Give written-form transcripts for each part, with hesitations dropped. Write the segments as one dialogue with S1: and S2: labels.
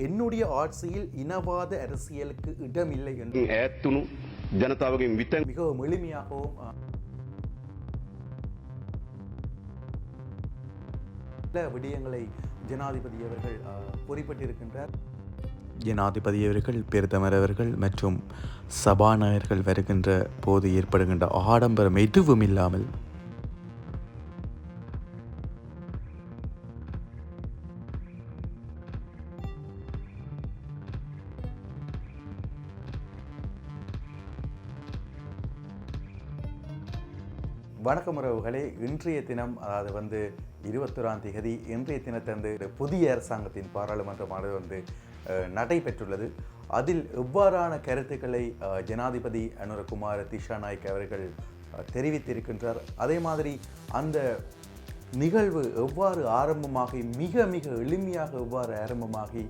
S1: என்னுடைய ஆட்சியில் இனவாத அரசியலுக்கு இடமில்லை என்று மிகவும் எளிமையாகவும் விடயங்களை ஜனாதிபதி அவர்கள் குறிப்பிட்டிருக்கின்றார். ஜனாதிபதி அவர்கள், பிரதமர் அவர்கள் மற்றும் சபாநாயகர்கள் வருகின்ற போது ஏற்படுகின்ற ஆடம்பரம் எதுவும் இல்லாமல் வணக்கம் உறவுகளே, இன்றைய தினம் அதாவது 21ஆம் தேதி இன்றைய தினத்தன்று புதிய அரசாங்கத்தின் பாராளுமன்றமானது நடைபெற்றுள்ளது. அதில் எவ்வாறான கருத்துக்களை ஜனாதிபதி அனுரகுமார திசாநாயக்க அவர்கள் தெரிவித்திருக்கின்றார். அதே மாதிரி அந்த நிகழ்வு எவ்வாறு ஆரம்பமாகி மிக மிக எளிமையாக எவ்வாறு ஆரம்பமாகி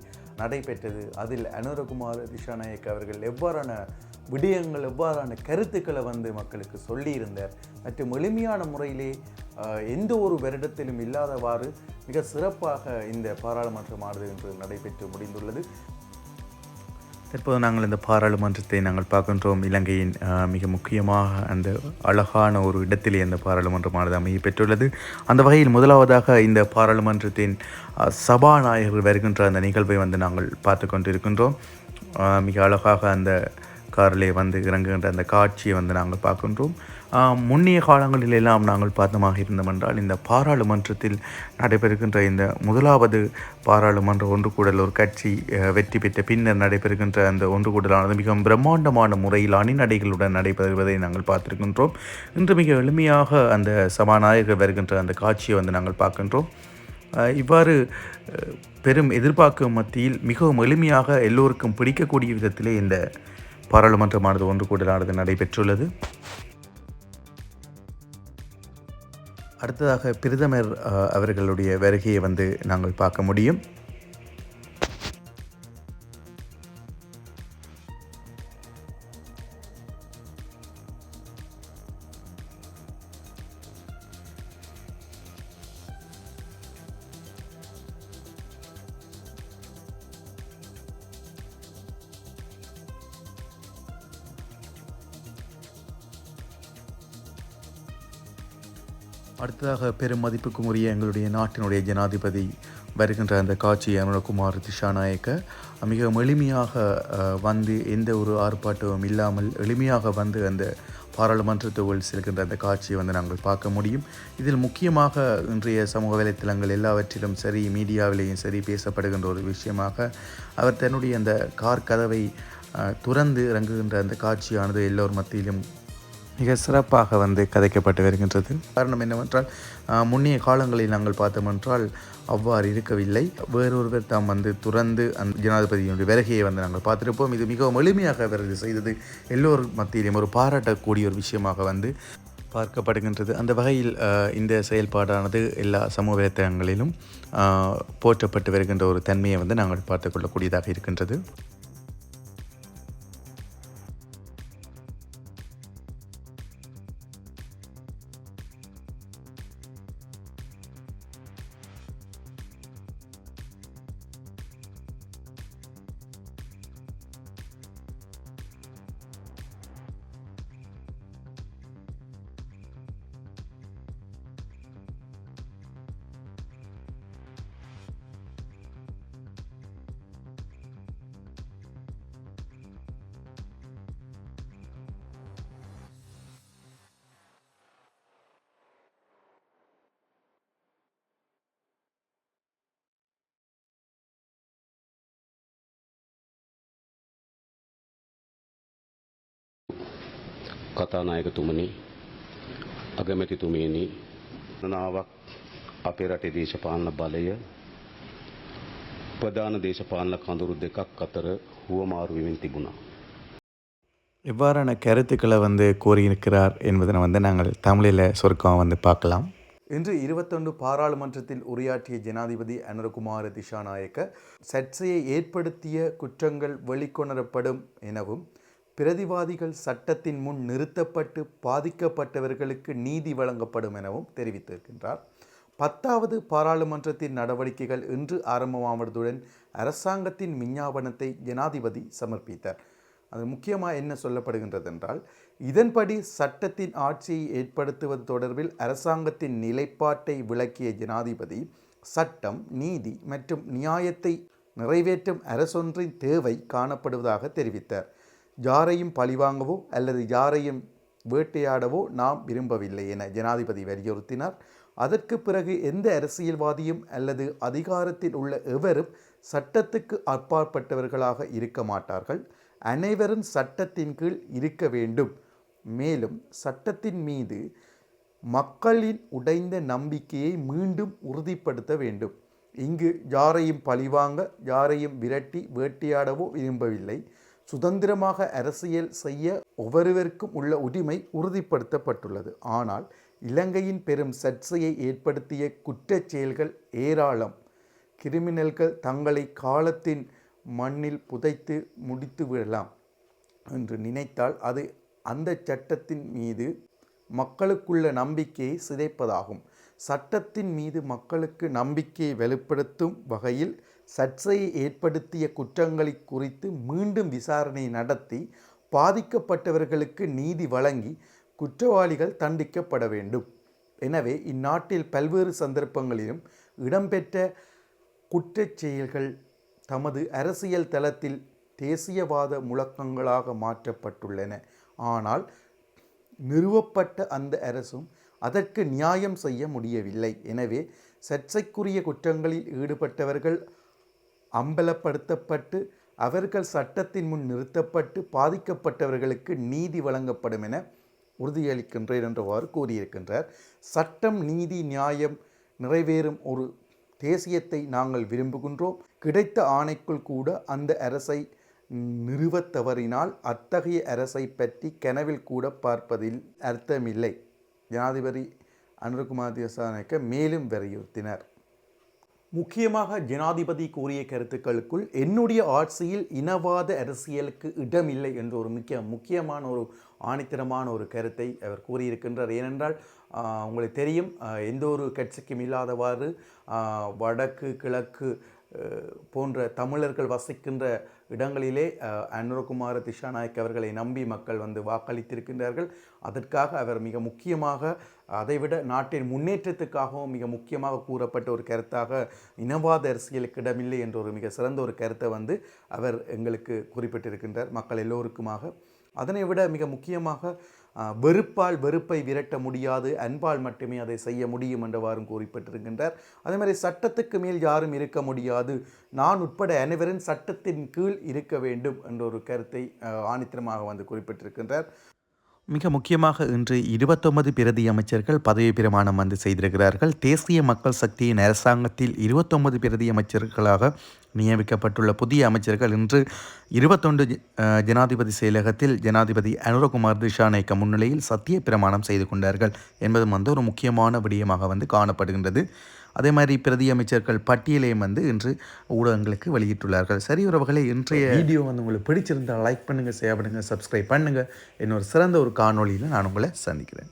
S1: நடைபெற்றது, அதில் அனுரகுமார திசாநாயக்க அவர்கள் எவ்வாறான விடயங்கள் எவ்வாறான கருத்துக்களை மக்களுக்கு சொல்லியிருந்தார் மற்றும் எளிமையான முறையிலே எந்த ஒரு வருடத்திலும் இல்லாதவாறு மிக சிறப்பாக இந்த பாராளுமன்றமானது இன்று நடைபெற்று முடிந்துள்ளது. தற்போது நாங்கள் இந்த பாராளுமன்றத்தை பார்க்கின்றோம். இலங்கையின் மிக முக்கியமாக அந்த அழகான ஒரு இடத்திலே அந்த பாராளுமன்றமானது அமைய பெற்றுள்ளது. அந்த வகையில் முதலாவதாக இந்த பாராளுமன்றத்தின் சபாநாயகர்கள் வருகின்ற அந்த நிகழ்வை நாங்கள் பார்த்து கொண்டிருக்கின்றோம். மிக அழகாக அந்த காரிலே இறங்குகின்ற அந்த காட்சியை நாங்கள் பார்க்கின்றோம். முன்னைய காலங்களில் எல்லாம் நாங்கள் பார்த்தமாக இருந்தோம் என்றால் இந்த பாராளுமன்றத்தில் நடைபெறுகின்ற இந்த முதலாவது பாராளுமன்ற ஒன்று கூடல் ஒரு கட்சி வெற்றி பெற்ற பின்னர் நடைபெறுகின்ற அந்த ஒன்று கூடலானது மிகவும் பிரம்மாண்டமான முறையில் அணிநடைகளுடன் நடைபெறுவதை நாங்கள் பார்த்திருக்கின்றோம். இன்று மிக எளிமையாக அந்த சபாநாயகர் வருகின்ற அந்த காட்சியை நாங்கள் பார்க்கின்றோம். இவ்வாறு பெரும் எதிர்பார்க்கும் மத்தியில் மிகவும் எளிமையாக எல்லோருக்கும் பிடிக்கக்கூடிய விதத்திலே இந்த பாராளுமன்றமானது ஒன்று கூடலானது நடைபெற்றுள்ளது. அடுத்ததாக பிரதமர் அவர்களுடைய வருகையை நாங்கள் பார்க்க முடியும். அடுத்ததாக பெரும் மதிப்புக்கும் உரிய எங்களுடைய நாட்டினுடைய ஜனாதிபதி வருகின்ற அந்த காட்சி அனுரகுமார திசாநாயக்க மிகவும் எளிமையாக எந்த ஒரு ஆர்ப்பாட்டமும் இல்லாமல் எளிமையாக அந்த பாராளுமன்றத்துக்குள் செல்கின்ற அந்த காட்சியை நாங்கள் பார்க்க முடியும். இதில் முக்கியமாக இன்றைய சமூக வலைத்தளங்கள் எல்லாவற்றிலும் சரி, மீடியாவிலேயும் சரி பேசப்படுகின்ற ஒரு விஷயமாக அவர் தன்னுடைய அந்த கார் கதவை துறந்து இறங்குகின்ற அந்த காட்சியானது எல்லோர் மத்தியிலும் மிக சிறப்பாக கதைக்கப்பட்டு வருகின்றது. காரணம் என்னவென்றால் முன்னைய காலங்களில் நாங்கள் பார்த்தோமென்றால் அவ்வாறு இருக்கவில்லை. வேறொருவர் தாம் துறந்து அந்த ஜனாதிபதியினுடைய வருகையை நாங்கள் பார்த்திருப்போம். இது மிகவும் எளிமையாக அவர் செய்தது எல்லோர் மத்தியிலும் ஒரு பாராட்டக்கூடிய ஒரு விஷயமாக பார்க்கப்படுகின்றது. அந்த வகையில் இந்த செயல்பாடானது எல்லா சமூக வலைத்தளங்களிலும் போற்றப்பட்டு வருகின்ற ஒரு தன்மையை நாங்கள் பார்த்து கொள்ளக்கூடியதாக இருக்கின்றது.
S2: කතානායකතුමනි, අගමැතිතුමියනි, නාවක් අපේ රටේ දේශපාලන බලය ප්‍රධාන දේශපාලන කඳුරු දෙකක් අතර හුවමාරු වෙමින් තිබුණා.
S1: எவ்வாறான கருத்துக்களை கூறியிருக்கிறார் என்பதை நாங்கள் தமிழில் சுருக்கம் பார்க்கலாம். இன்று 21 பாராளுமன்றத்தில் உரையாற்றிய ஜனாதிபதி அனுரகுமார திசாநாயக்க சர்ச்சையை ஏற்படுத்திய குற்றங்கள் வெளிக்கொணரப்படும் எனவும் பிரதிவாதிகள் சட்டத்தின் முன் நிறுத்தப்பட்டு பாதிக்கப்பட்டவர்களுக்கு நீதி வழங்கப்படும் எனவும் தெரிவித்திருக்கின்றார். 10வது பாராளுமன்றத்தின் நடவடிக்கைகள் இன்று ஆரம்பமாவதுடன் அரசாங்கத்தின் விஞ்ஞாபனத்தை ஜனாதிபதி சமர்ப்பித்தார். அது முக்கியமாக என்ன சொல்லப்படுகின்றது என்றால், இதன்படி சட்டத்தின் ஆட்சியை ஏற்படுத்துவது தொடர்பில் அரசாங்கத்தின் நிலைப்பாட்டை விளக்கிய ஜனாதிபதி, சட்டம், நீதி மற்றும் நியாயத்தை நிறைவேற்றும் அரசொன்றின் தேவை காணப்படுவதாக தெரிவித்தார். யாரையும் பழிவாங்கவோ அல்லது யாரையும் வேட்டையாடவோ நாம் விரும்பவில்லை என ஜனாதிபதி வலியுறுத்தினார். அதற்கு பிறகு எந்த அரசியல்வாதியும் அல்லது அதிகாரத்தில் உள்ள எவரும் சட்டத்துக்கு அப்பாற்பட்டவர்களாக இருக்க மாட்டார்கள். அனைவரும் சட்டத்தின் கீழ் இருக்க வேண்டும். மேலும் சட்டத்தின் மீது மக்களின் உடைந்த நம்பிக்கையை மீண்டும் உறுதிப்படுத்த வேண்டும். இங்கு யாரையும் பழிவாங்க, யாரையும் விரட்டி வேட்டையாடவோ விரும்பவில்லை. சுதந்திரமாக அரசியல் செய்ய ஒவ்வொருவருக்கும் உள்ள உரிமை உறுதிப்படுத்தப்பட்டுள்ளது. ஆனால் இலங்கையின் பெரும் சர்ச்சையை ஏற்படுத்திய குற்றச் செயல்கள் ஏராளம். கிரிமினல்கள் தங்களை காலத்தின் மண்ணில் புதைத்து முடித்து விடலாம் என்று நினைத்தால் அது அந்த சட்டத்தின் மீது மக்களுக்குள்ள நம்பிக்கையை சிதைப்பதாகும். சட்டத்தின் மீது மக்களுக்கு நம்பிக்கையை வெளிப்படுத்தும் வகையில் சர்ச்சையை ஏற்படுத்திய குற்றங்களை குறித்து மீண்டும் விசாரணை நடத்தி பாதிக்கப்பட்டவர்களுக்கு நீதி வழங்கி குற்றவாளிகள் தண்டிக்கப்பட வேண்டும். எனவே இந்நாட்டில் பல்வேறு சந்தர்ப்பங்களிலும் இடம்பெற்ற குற்றச் செயல்கள் தமது அரசியல் தளத்தில் தேசியவாத முழக்கங்களாக மாற்றப்பட்டுள்ளன. ஆனால் நிறுவப்பட்ட அந்த அரசும் அதற்கு நியாயம் செய்ய முடியவில்லை. எனவே சர்ச்சைக்குரிய குற்றங்களில் ஈடுபட்டவர்கள் அம்பலப்படுத்தப்பட்டு அவர்கள் சட்டத்தின் முன் நிறுத்தப்பட்டு பாதிக்கப்பட்டவர்களுக்கு நீதி வழங்கப்படும் என உறுதியளிக்கின்றேன் என்றவாறு கூறியிருக்கின்றார். சட்டம், நீதி, நியாயம் நிறைவேறும் ஒரு தேசியத்தை நாங்கள் விரும்புகின்றோம். கிடைத்த ஆணைக்குள் கூட அந்த அரசை நிறுவத் தவறினால் அத்தகைய அரசை பற்றி கனவில் கூட பார்ப்பதில் அர்த்தமில்லை. ஜனாதிபதி அனுரகுமார் திசாநாயக்க மேலும் வலியுறுத்தினார். முக்கியமாக ஜனாதிபதி கூறிய கருத்துக்களுக்குள் என்னுடைய ஆட்சியில் இனவாத அரசியலுக்கு இடமில்லை என்ற ஒரு முக்கியமான ஒரு ஆணித்தரமான ஒரு கருத்தை அவர் கூறியிருக்கின்றார். ஏனென்றால் உங்களுக்கு தெரியும், எந்த ஒரு கட்சிக்கும் இல்லாதவாறு வடக்கு கிழக்கு போன்ற தமிழர்கள் வசிக்கின்ற இடங்களிலே அனுரகுமார திசாநாயக்க அவர்களை நம்பி மக்கள் வாக்களித்திருக்கின்றார்கள். அதற்காக அவர் மிக முக்கியமாக, அதைவிட நாட்டின் முன்னேற்றத்துக்காகவும் மிக முக்கியமாக கூறப்பட்ட ஒரு கருத்தாக இனவாத அரசியலுக்கு இடமில்லை என்ற ஒரு மிக சிறந்த ஒரு கருத்தை அவர் எங்களுக்கு குறிப்பிட்டிருக்கின்றார், மக்கள் எல்லோருக்குமாக. அதனை விட மிக முக்கியமாக வெறுப்பால் வெறுப்பை விரட்ட முடியாது, அன்பால் மட்டுமே அதை செய்ய முடியும் என்றவாறும் குறிப்பிட்டிருக்கின்றார். அதே மாதிரி சட்டத்துக்கு மேல் யாரும் இருக்க முடியாது, நான் உட்பட அனைவரும் சட்டத்தின் கீழ் இருக்க வேண்டும் என்ற ஒரு கருத்தை ஆணித்தரமாக குறிப்பிட்டிருக்கின்றார். மிக முக்கியமாக இன்று 29 பிரதி அமைச்சர்கள் பதவி பிரமாணம் செய்திருக்கிறார்கள். தேசிய மக்கள் சக்தியின் அரசாங்கத்தில் 29 பிரதி அமைச்சர்களாக நியமிக்கப்பட்டுள்ள புதிய அமைச்சர்கள் இன்று 21 ஜனாதிபதி செயலகத்தில் ஜனாதிபதி அனுரகுமார் திசாநாயக்க முன்னிலையில் சத்திய பிரமாணம் செய்து கொண்டார்கள் என்பது ஒரு முக்கியமான விடயமாக காணப்படுகின்றது. அதே மாதிரி பிரதி அமைச்சர்கள் பட்டியலையும் இன்று ஊடகங்களுக்கு வெளியிட்டுள்ளார்கள். சரி உறவுகளே, இன்றைய வீடியோ உங்களுக்கு பிடிச்சிருந்தால் லைக் பண்ணுங்கள், ஷேர் பண்ணுங்கள், சப்ஸ்கிரைப் பண்ணுங்கள். இன்னொரு சிறந்த ஒரு காணொளியில் நான் உங்களை சந்திக்கிறேன்.